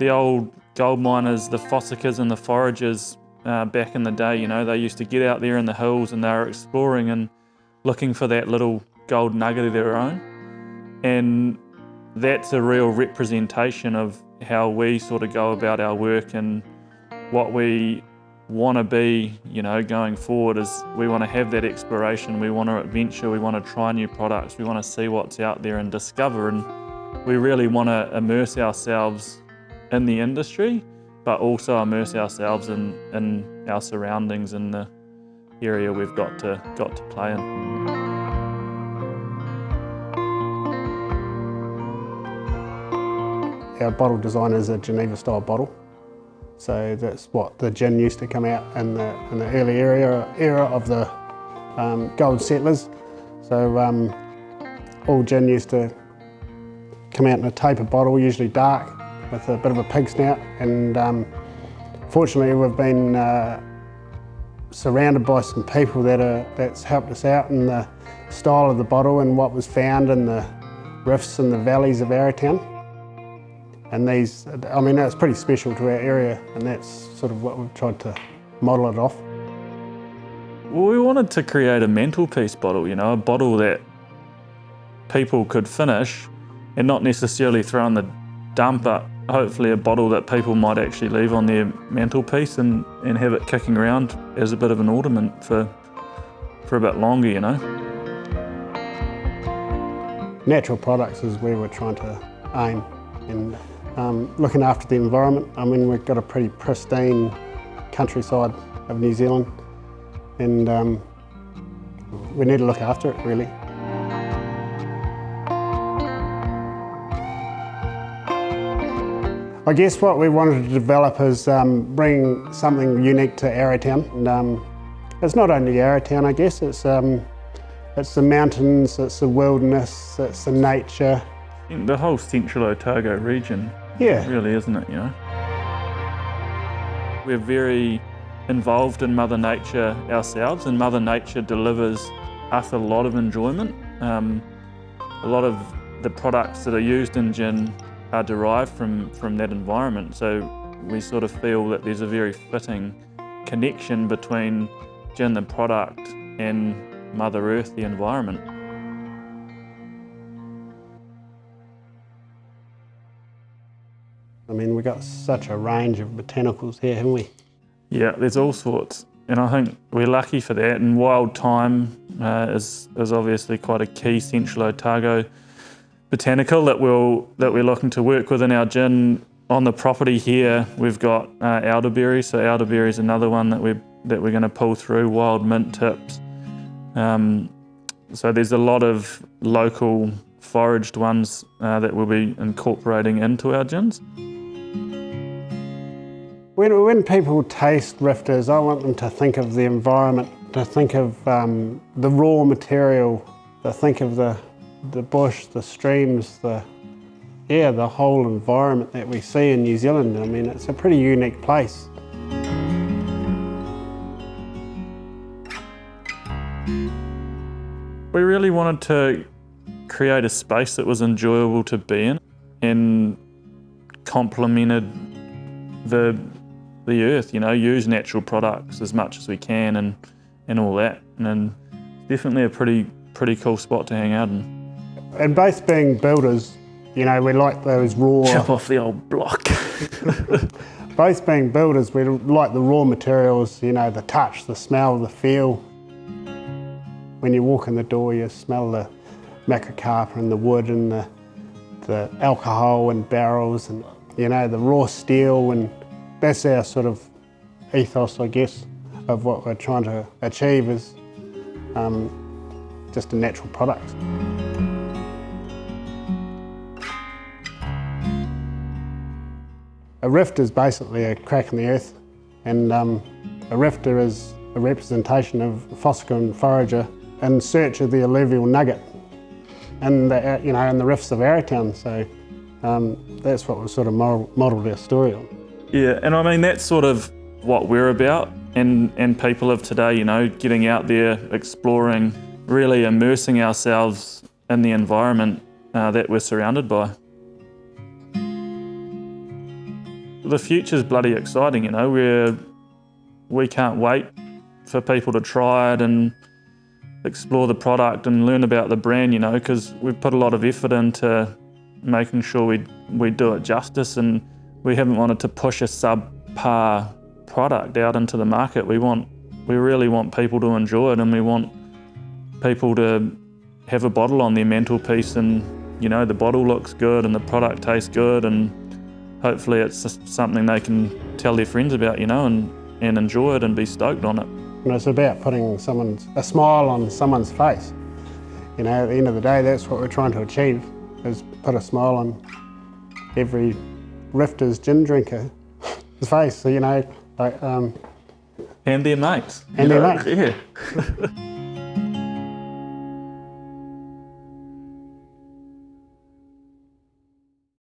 the old gold miners, the fossickers and the foragers back in the day, you know, they used to get out there in the hills and they were exploring and looking for that little gold nugget of their own. And that's a real representation of how we sort of go about our work and what we want to be, you know, going forward. Is we want to have that exploration, we want to adventure, we want to try new products, we want to see what's out there and discover, and we really want to immerse ourselves in the industry, but also immerse ourselves in our surroundings in the area we've got to play in. Our bottle design is a Geneva style bottle. So that's what the gin used to come out in the early era of the gold settlers. So all gin used to come out in a tapered bottle, usually dark, with a bit of a pig snout. And fortunately, we've been surrounded by some people that's helped us out in the style of the bottle and what was found in the rifts and the valleys of Arrowtown. And these, I mean, that's pretty special to our area, and that's sort of what we've tried to model it off. Well, we wanted to create a mantelpiece bottle, you know, a bottle that people could finish and not necessarily throw in the dump, but hopefully a bottle that people might actually leave on their mantelpiece and have it kicking around as a bit of an ornament for a bit longer, you know. Natural products is where we're trying to aim, and looking after the environment. I mean, we've got a pretty pristine countryside of New Zealand, and we need to look after it, really. I guess what we wanted to develop is bring something unique to Arrowtown. And it's not only Arrowtown, I guess, it's the mountains, it's the wilderness, it's the nature. The whole central Otago region, yeah, really, isn't it, you know? We're very involved in Mother Nature ourselves, and Mother Nature delivers us a lot of enjoyment. A lot of the products that are used in gin are derived from that environment, so we sort of feel that there's a very fitting connection between gin, the product, and Mother Earth, the environment. I mean, we've got such a range of botanicals here, haven't we? Yeah, there's all sorts, and I think we're lucky for that. And wild thyme is obviously quite a key central Otago botanical that we're looking to work with in our gin. On the property here, we've got elderberry. So elderberry is another one that we're going to pull through. Wild mint tips. So there's a lot of local foraged ones that we'll be incorporating into our gins. When people taste rifters, I want them to think of the environment, to think of the raw material, to think of the bush, the streams, the whole environment that we see in New Zealand. I mean, it's a pretty unique place. We really wanted to create a space that was enjoyable to be in and complemented the earth, you know, use natural products as much as we can and all that. And definitely a pretty cool spot to hang out in. And both being builders, you know, we like those raw... Chop off the old block. Both being builders, we like the raw materials, you know, the touch, the smell, the feel. When you walk in the door, you smell the macrocarpa and the wood and the alcohol and barrels and, you know, the raw steel, and that's our sort of ethos, I guess, of what we're trying to achieve is just a natural product. A rift is basically a crack in the earth, and a rifter is a representation of a fossicker and forager in search of the alluvial nugget in the rifts of Arrowtown. So that's what we sort of modelled our story on. Yeah, and I mean, that's sort of what we're about, and people of today, you know, getting out there, exploring, really immersing ourselves in the environment that we're surrounded by. the future's bloody exciting, you know. We can't wait for people to try it and explore the product and learn about the brand, you know, because we've put a lot of effort into making sure we do it justice, and we haven't wanted to push a subpar product out into the market. We really want people to enjoy it, and we want people to have a bottle on their mantelpiece and, you know, the bottle looks good and the product tastes good, and hopefully it's just something they can tell their friends about, you know, and enjoy it and be stoked on it. And it's about putting a smile on someone's face. You know, at the end of the day, that's what we're trying to achieve, is put a smile on every Rifter's gin drinker's face, you know, like, and their mates. And their mates. Yeah.